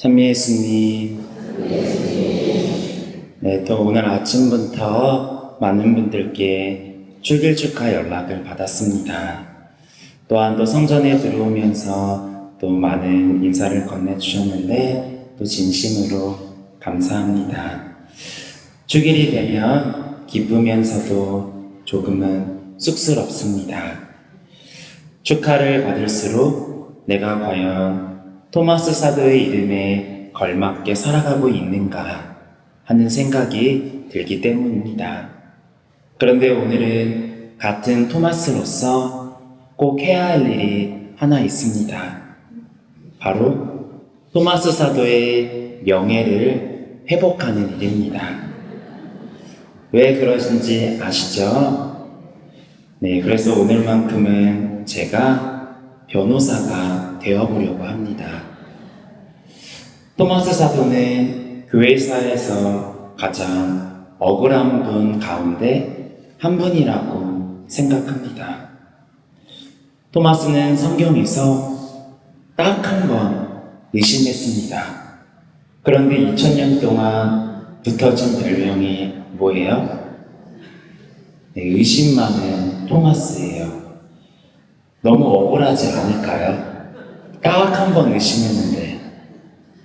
찬미 예수님, 네, 또 오늘 아침부터 많은 분들께 출길 축하 연락을 받았습니다. 또한 또 성전에 들어오면서 또 많은 인사를 건네주셨는데 또 진심으로 감사합니다. 주길이 되면 기쁘면서도 조금은 쑥스럽습니다. 축하를 받을수록 내가 과연 토마스 사도의 이름에 걸맞게 살아가고 있는가 하는 생각이 들기 때문입니다. 그런데 오늘은 같은 토마스로서 꼭 해야 할 일이 하나 있습니다. 바로 토마스 사도의 명예를 회복하는 일입니다. 왜 그러신지 아시죠? 네, 그래서 오늘만큼은 제가 변호사가 되어보려고 합니다. 토마스 사도는 교회사에서 가장 억울한 분 가운데 한 분이라고 생각합니다. 토마스는 성경에서 딱 한 번 의심했습니다. 그런데 2000년 동안 붙어진 별명이 뭐예요? 네, 의심 많은 토마스예요. 너무 억울하지 않을까요? 딱 한 번 의심했는데.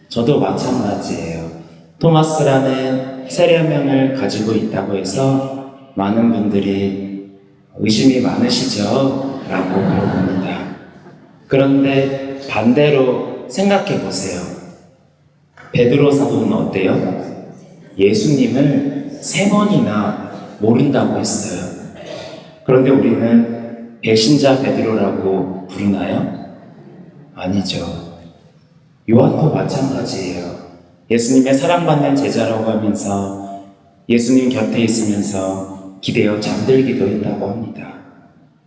저도 마찬가지예요. 토마스라는 세례명을 가지고 있다고 해서 많은 분들이 의심이 많으시죠? 라고 물어봅니다. 그런데 반대로 생각해 보세요. 베드로 사도는 어때요? 예수님을 3번이나 모른다고 했어요. 그런데 우리는 배신자 베드로라고 부르나요? 아니죠. 요한도 마찬가지예요. 예수님의 사랑받는 제자라고 하면서 예수님 곁에 있으면서 기대어 잠들기도 했다고 합니다.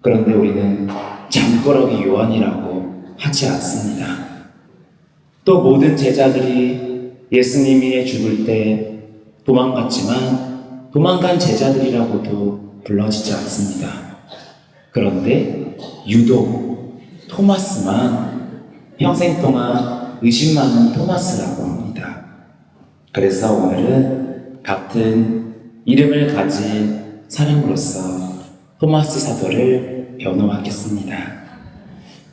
그런데 우리는 잠꾸러기 요한이라고 하지 않습니다. 또 모든 제자들이 예수님이 죽을 때 도망갔지만 도망간 제자들이라고도 불러지지 않습니다. 그런데 유독 토마스만 평생 동안 의심 많은 토마스라고 합니다. 그래서 오늘은 같은 이름을 가진 사람으로서 토마스 사도를 변호하겠습니다.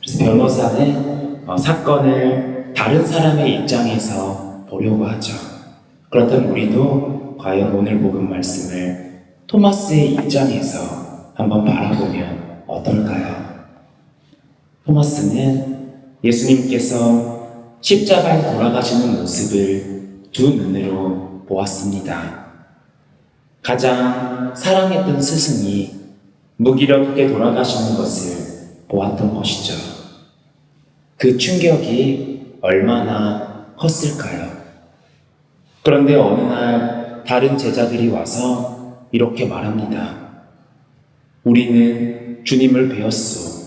그래서 변호사는 사건을 다른 사람의 입장에서 보려고 하죠. 그렇다면 우리도 과연 오늘 복음 말씀을 토마스의 입장에서 한번 바라보면 어떨까요? 토마스는 예수님께서 십자가에 돌아가시는 모습을 두 눈으로 보았습니다. 가장 사랑했던 스승이 무기력하게 돌아가시는 것을 보았던 것이죠. 그 충격이 얼마나 컸을까요? 그런데 어느 날 다른 제자들이 와서 이렇게 말합니다. 우리는 주님을 배웠소.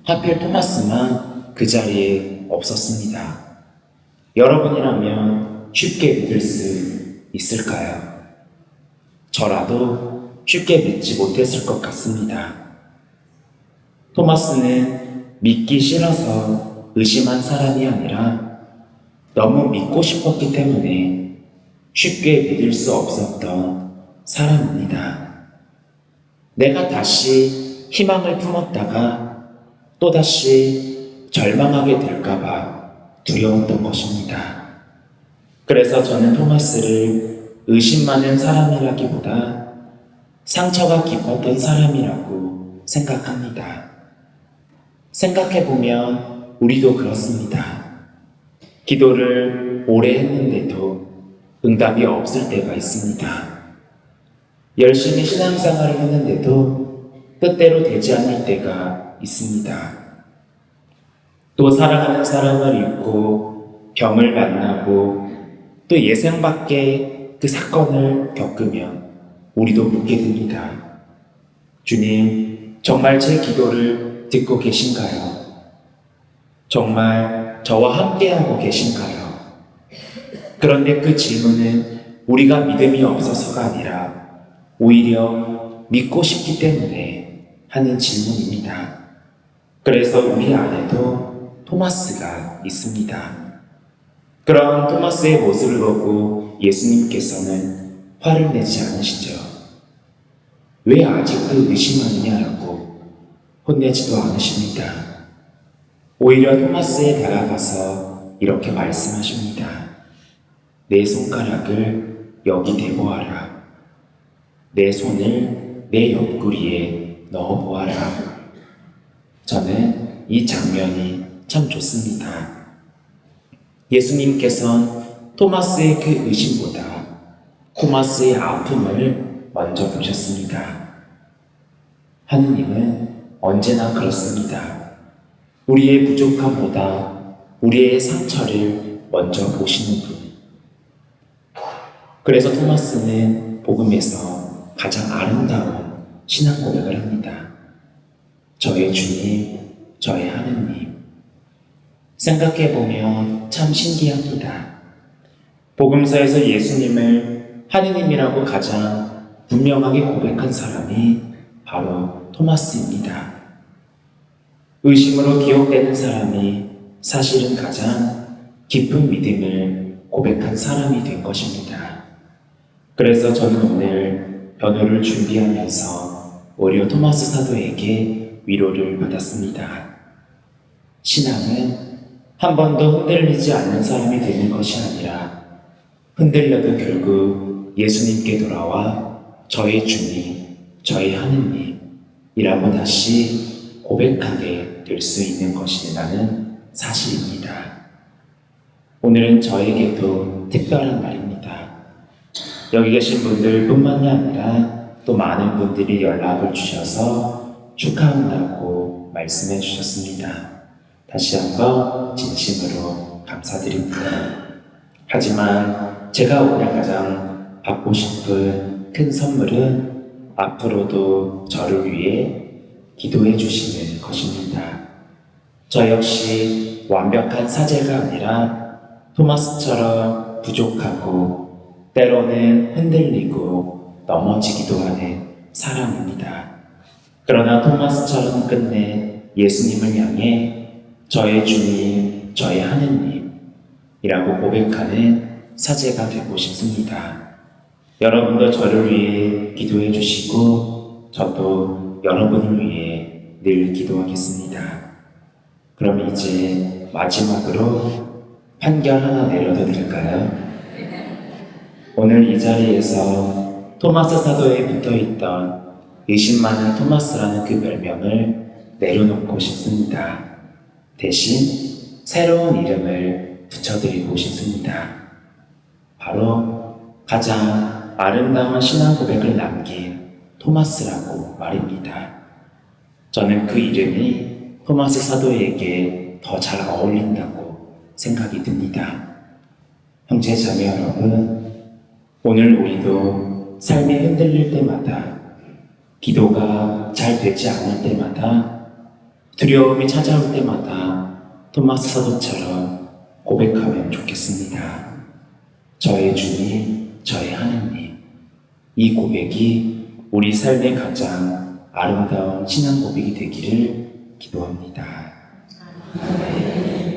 하필 토마스만 그 자리에 없었습니다. 여러분이라면 쉽게 믿을 수 있을까요? 저라도 쉽게 믿지 못했을 것 같습니다. 토마스는 믿기 싫어서 의심한 사람이 아니라 너무 믿고 싶었기 때문에 쉽게 믿을 수 없었던 사람입니다. 내가 다시 희망을 품었다가 또다시 절망하게 될까봐 두려웠던 것입니다. 그래서 저는 토마스를 의심 많은 사람이라기보다 상처가 깊었던 사람이라고 생각합니다. 생각해보면 우리도 그렇습니다. 기도를 오래 했는데도 응답이 없을 때가 있습니다. 열심히 신앙생활을 했는데도 뜻대로 되지 않을 때가 있습니다. 또 사랑하는 사람을 잃고 병을 만나고 또 예상 밖의 그 사건을 겪으면 우리도 묻게 됩니다. 주님, 정말 제 기도를 듣고 계신가요? 정말 저와 함께하고 계신가요? 그런데 그 질문은 우리가 믿음이 없어서가 아니라 오히려 믿고 싶기 때문에 하는 질문입니다. 그래서 우리 안에도 토마스가 있습니다. 그런 토마스의 모습을 보고 예수님께서는 화를 내지 않으시죠. 왜 아직도 의심하느냐라고 혼내지도 않으십니다. 오히려 토마스에 다가가서 이렇게 말씀하십니다. 내 손가락을 여기 대보아라. 내 손을 내 옆구리에 넣어보아라. 저는 이 장면이 참 좋습니다. 예수님께서는 토마스의 그 의심보다 토마스의 아픔을 먼저 보셨습니다. 하느님은 언제나 그렇습니다. 우리의 부족함보다 우리의 상처를 먼저 보시는 분. 그래서 토마스는 복음에서 가장 아름다운 신앙 고백을 합니다. 저의 주님, 저의 하느님. 생각해보면 참 신기합니다. 복음서에서 예수님을 하느님이라고 가장 분명하게 고백한 사람이 바로 토마스입니다. 의심으로 기억되는 사람이 사실은 가장 깊은 믿음을 고백한 사람이 된 것입니다. 그래서 저는 오늘 변호를 준비하면서 오히려 토마스 사도에게 위로를 받았습니다. 신앙은 한 번도 흔들리지 않는 사람이 되는 것이 아니라 흔들려도 결국 예수님께 돌아와 저의 주님, 저의 하느님이라고 다시 고백하게 될 수 있는 것이라는 사실입니다. 오늘은 저에게도 특별한 날입니다. 여기 계신 분들 뿐만이 아니라 또 많은 분들이 연락을 주셔서 축하한다고 말씀해 주셨습니다. 다시 한번 진심으로 감사드립니다. 하지만 제가 오늘 가장 받고 싶은 큰 선물은 앞으로도 저를 위해 기도해 주시는 것입니다. 저 역시 완벽한 사제가 아니라 토마스처럼 부족하고 때로는 흔들리고 넘어지기도 하는 사람입니다. 그러나 토마스처럼 끝내 예수님을 향해 저의 주님, 저의 하느님이라고 고백하는 사제가 되고 싶습니다. 여러분도 저를 위해 기도해 주시고 저도 여러분을 위해 늘 기도하겠습니다. 그럼 이제 마지막으로 판결 하나 내려도 될까요? 오늘 이 자리에서 토마스 사도에 붙어있던 의심 많은 토마스라는 그 별명을 내려놓고 싶습니다. 대신 새로운 이름을 붙여드리고 싶습니다. 바로 가장 아름다운 신앙 고백을 남긴 토마스라고 말입니다. 저는 그 이름이 토마스 사도에게 더 잘 어울린다고 생각이 듭니다. 형제 자매 여러분, 오늘 우리도 삶이 흔들릴 때마다, 기도가 잘 되지 않을 때마다, 두려움이 찾아올 때마다 토마스 사도처럼 고백하면 좋겠습니다. 저의 주님, 저의 하느님. 이 고백이 우리 삶의 가장 아름다운 신앙 고백이 되기를 기도합니다. 아멘.